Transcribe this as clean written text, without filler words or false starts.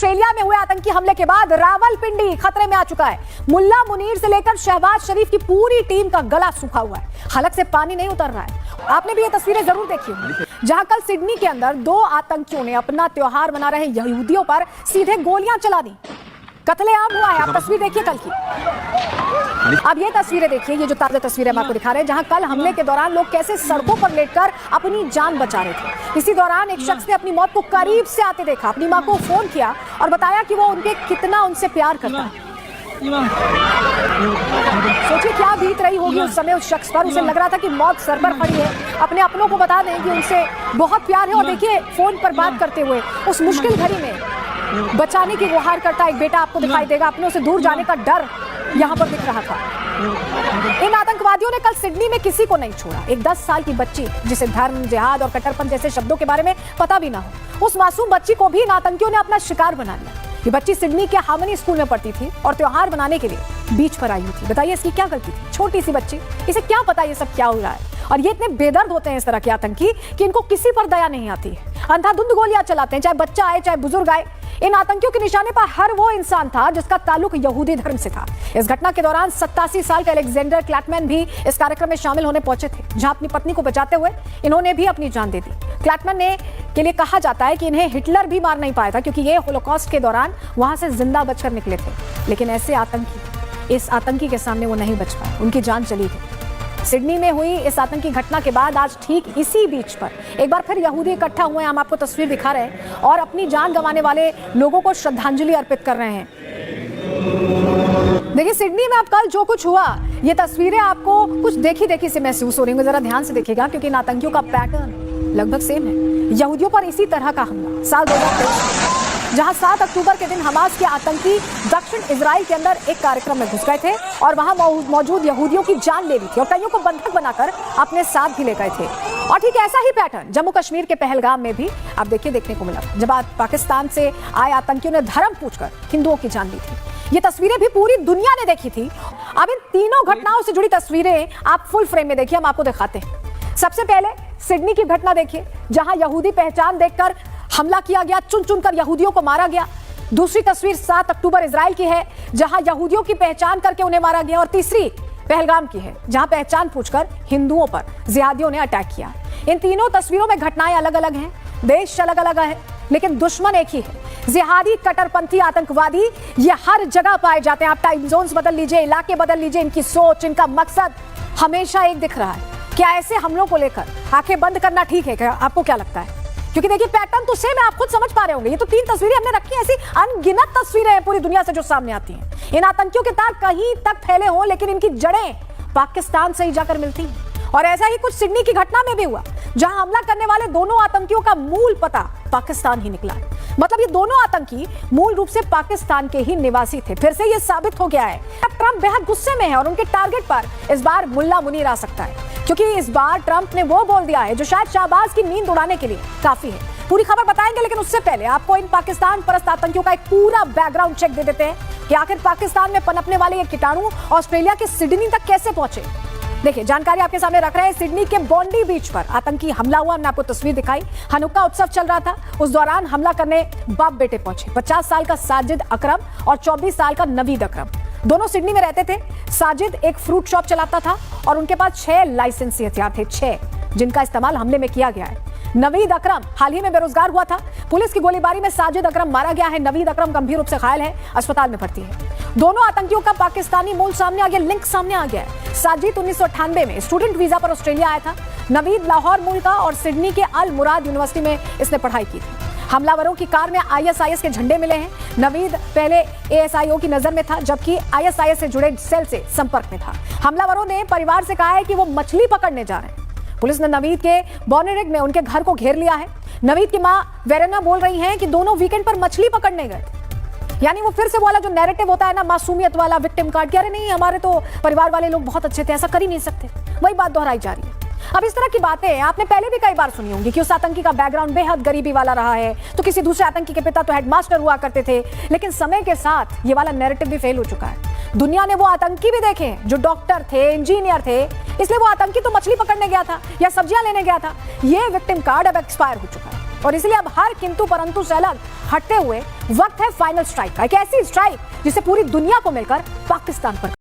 Australia में हुए आतंकी हमले के बाद रावलपिंडी खतरे में आ चुका है। मुल्ला मुनीर से लेकर शहबाज शरीफ की पूरी टीम का गला सूखा हुआ है, हलक से पानी नहीं उतर रहा है। आपने भी ये तस्वीरें जरूर देखी होंगी, जहां कल सिडनी के अंदर 2 आतंकियों ने अपना त्योहार मना रहे यहूदियों पर सीधे गोलियां चला दी। कत्लेआम हुआ है। आप तस्वीर देखिए कल की। अब ये तस्वीरें देखिए, ये जो ताजा तस्वीरें हम आपको दिखा रहे हैं, जहां कल हमले के दौरान लोग कैसे सड़कों पर लेटकर अपनी जान बचा रहे थे। इसी दौरान एक शख्स ने अपनी मौत को करीब से आते देखा, अपनी मां को फोन किया और बताया कि वो कितना उनसे प्यार करता है। सोचिए क्या बीत रही होगी उस समय उस शख्स पर। उसे लग रहा था कि मौत सर पर खड़ी है, अपने अपनों को बता दें कि उनसे बहुत प्यार है। और देखिए फोन पर बात करते हुए उस मुश्किल घड़ी में बचाने की गुहार करता एक बेटा आपको दिखाई देगा। अपनों से दूर जाने का डर यहाँ पर दिख रहा था। इन आतंकवादियों ने कल सिडनी में किसी को नहीं छोड़ा। एक 10 साल की बच्ची जिसे धर्म, जिहाद और कट्टरपंथ जैसे शब्दों के बारे में पता भी ना हो, उस मासूम बच्ची को भी इन आतंकियों ने अपना शिकार बना लिया। ये बच्ची सिडनी के हार्मनी स्कूल में पढ़ती थी और त्योहार मनाने के लिए बीच पर आई हुई थी। बताइए इसकी क्या गलती थी? छोटी सी बच्ची, इसे क्या पता ये सब क्या हो रहा है। और ये इतने बेदर्द होते हैं इस तरह के आतंकी कि इनको किसी पर दया नहीं आती है। अंधाधुंध गोलियां चलाते हैं, चाहे बच्चा आए चाहे बुजुर्ग आए। इन आतंकियों के निशाने पर हर वो इंसान था जिसका ताल्लुक यहूदी धर्म से था। इस घटना के दौरान 87 साल का अलेक्जेंडर क्लैटमैन भी इस कार्यक्रम में शामिल होने पहुंचे थे, जहां अपनी पत्नी को बचाते हुए इन्होंने भी अपनी जान दे दी। क्लैटमैन ने के लिए कहा जाता है कि इन्हें हिटलर भी मार नहीं पाया था, क्योंकि ये होलोकॉस्ट के दौरान वहां से जिंदा बचकर निकले थे। लेकिन ऐसे आतंकी, इस आतंकी के सामने वो नहीं बच पाए, उनकी जान चली गई। सिडनी में हुई इस आतंकी घटना के बाद आज ठीक इसी बीच पर एक बार फिर यहूदी इकट्ठा हुए। हम आपको तस्वीर दिखा रहे हैं और अपनी जान गंवाने वाले लोगों को श्रद्धांजलि अर्पित कर रहे हैं। देखिए सिडनी में अब कल जो कुछ हुआ, ये तस्वीरें आपको कुछ देखी से महसूस हो रही होंगी। जरा ध्यान से देखिएगा, क्योंकि इन आतंकियों का पैटर्न लगभग सेम है। यहूदियों पर इसी तरह का हमला साल 2023, जहां 7 अक्टूबर के दिन हमास के आतंकी दक्षिण इजराइल के अंदर एक कार्यक्रम में घुस गए थे और वहां मौजूद यहूदियों की जान ले ली थी और कईयों को बंधक बनाकर अपने साथ भी ले गए थे। और ठीक ऐसा ही पैटर्न जम्मू कश्मीर के पहलगाम में भी आप देखिए देखने को मिला, जब पाकिस्तान से आए आतंकियों ने धर्म पूछकर हिंदुओं की जान ली थी। ये तस्वीरें भी पूरी दुनिया ने देखी थी। अब इन तीनों घटनाओं से जुड़ी तस्वीरें आप फुल फ्रेम में देखिए, हम आपको दिखाते हैं। सबसे पहले सिडनी की घटना देखिए, जहां यहूदी पहचान देखकर हमला किया गया, चुन चुनकर यहूदियों को मारा गया। दूसरी तस्वीर 7 अक्टूबर इजराइल की है, जहां यहूदियों की पहचान करके उन्हें मारा गया। और तीसरी पहलगाम की है, जहां पहचान पूछकर हिंदुओं पर जिहादियों ने अटैक किया। इन तीनों तस्वीरों में घटनाएं अलग अलग हैं, देश अलग अलग है, लेकिन दुश्मन एक ही है। जिहादी, कट्टरपंथी, आतंकवादी ये हर जगह पाए जाते हैं। आप टाइम जोन्स बदल लीजिए, इलाके बदल लीजिए, इनकी सोच, इनका मकसद हमेशा एक दिख रहा है। क्या ऐसे हमलों को लेकर आंखें बंद करना ठीक है? क्या आपको क्या लगता है? क्योंकि देखिए पैटर्न तो सेम है, आप खुद समझ पा रहे होंगे। ये तो 3 तस्वीरें हमने रखी हैं, ऐसी अनगिनत तस्वीरें हैं पूरी दुनिया से जो सामने आती हैं। इन आतंकियों के तार कहीं तक फैले हों, लेकिन इनकी जड़ें पाकिस्तान से ही जाकर मिलती हैं। और ऐसा ही कुछ सिडनी की घटना में भी हुआ, जहां हमला करने वाले दोनों आतंकियों का मूल पता पाकिस्तान ही निकला। मतलब ये दोनों आतंकी मूल रूप से पाकिस्तान के ही निवासी थे। फिर से ये साबित हो गया है अब ट्रंप बेहद गुस्से में है और उनके टारगेट पर इस बार मुल्ला मुनीर आ सकता है, क्योंकि इस बार ट्रंप ने वो बोल दिया है जो शायद शहबाज की नींद उड़ाने के लिए काफी है। पूरी खबर बताएंगे, लेकिन उससे पहले आपको इन पाकिस्तान परस्त आतंकियों का एक पूरा बैकग्राउंड चेक दे देते हैं कि आखिर पाकिस्तान में पनपने वाले ये कीटाणु ऑस्ट्रेलिया के सिडनी तक कैसे पहुंचे। देखिए जानकारी आपके सामने रख रहे हैं। सिडनी के बॉन्डी बीच पर आतंकी हमला हुआ, हमने आपको तस्वीर दिखाई। हनुक्का उत्सव चल रहा था, उस दौरान हमला करने बाप बेटे पहुंचे। 50 साल का साजिद अकरम और 24 साल का नवीद अकरम, दोनों सिडनी में रहते थे। साजिद एक फ्रूट शॉप चलाता था और उनके पास 6 लाइसेंसी हथियार थे, 6 जिनका इस्तेमाल हमले में किया गया है। नवीद अकरम हाल ही में बेरोजगार हुआ था। पुलिस की गोलीबारी में साजिद अकरम मारा गया है। नवीद अकरम गंभीर रूप से घायल है, अस्पताल में भर्ती है। दोनों आतंकियों का पाकिस्तानी मूल सामने आ गया, लिंक सामने आ गया है। साजिद 1998 में स्टूडेंट वीजा पर ऑस्ट्रेलिया आया था। नवीद लाहौर मूल का और सिडनी के अल मुराद यूनिवर्सिटी में इसने पढ़ाई की थी। हमलावरों की कार में ISIS के झंडे मिले हैं। नवीद पहले ASIO की नजर में था, जबकि ISIS से जुड़े सेल से संपर्क में था। हमलावरों ने परिवार से कहा है कि वो मछली पकड़ने जा रहे हैं। पुलिस ने नवीद के बॉर्नेरिग में उनके घर को घेर लिया है। नवीद की मां वेरेना बोल रही हैं कि दोनों वीकेंड पर मछली पकड़ने गए थे। यानी वो फिर से वाला जो नैरेटिव होता है ना, मासूमियत वाला, विक्टिम कार्ड, कि अरे नहीं हमारे तो परिवार वाले लोग बहुत अच्छे थे, ऐसा कर ही नहीं सकते, वही बात दोहराई जा रही है। अब इस तरह की बातें आपने पहले भी कई बार सुनी होंगी कि उस आतंकी का बैकग्राउंड बेहद गरीबी वाला रहा है, तो किसी दूसरे आतंकी के पिता तो हेडमास्टर हुआ करते थे। लेकिन समय के साथ ये वाला नैरेटिव भी फेल हो चुका है। दुनिया ने वो आतंकी भी देखे हैं जो डॉक्टर थे, इंजीनियर थे, इसलिए वो आतंकी तो मछली पकड़ने गया था या सब्जियां लेने गया था। ये विक्टिम कार्ड अब एक्सपायर हो चुका है। और इसलिए अब हर किंतु परंतु से अलग हटते हुए वक्त है फाइनल स्ट्राइक का, एक ऐसी स्ट्राइक जिसे पूरी दुनिया को मिलकर पाकिस्तान पर